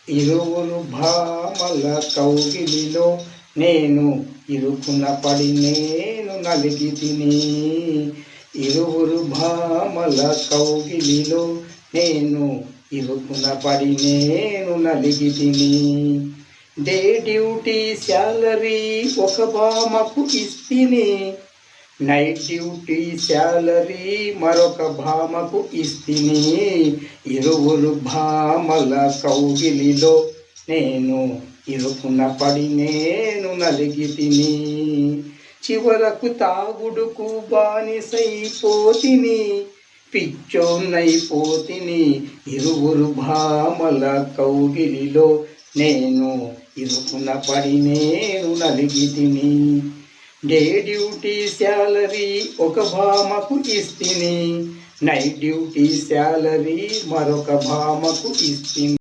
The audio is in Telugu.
ఇరువురు భామల కౌగిలిలో నేను ఇరుకున పడి నేను నలిగి తిని. ఇరువురు భామల కౌగిలిలో నేను ఇరుకున పడి నేను నలిగి తిని. డే డ్యూటీ శాలరీ ఒక భామకు ఇస్తిని, నైట్ డ్యూటీ శాలరీ మరొక భామకు ఇస్తిని. ఇరువురు భామల కౌగిలిలో నేను ఇరుకున పడి నేను నలిగి తిని. చివరకు తాగుడుకు బానిసైపోతిని, పిచ్చోన్నైపోతిని. ఇరువురు భామల కౌగిలిలో నేను ఇరుకున పడి నేను నలిగి తిని. డే డ్యూటీ శాలరీ ఒక భామకు ఇస్తిని, నైట్ డ్యూటీ శాలరీ మరొక భామకు ఇస్తిని.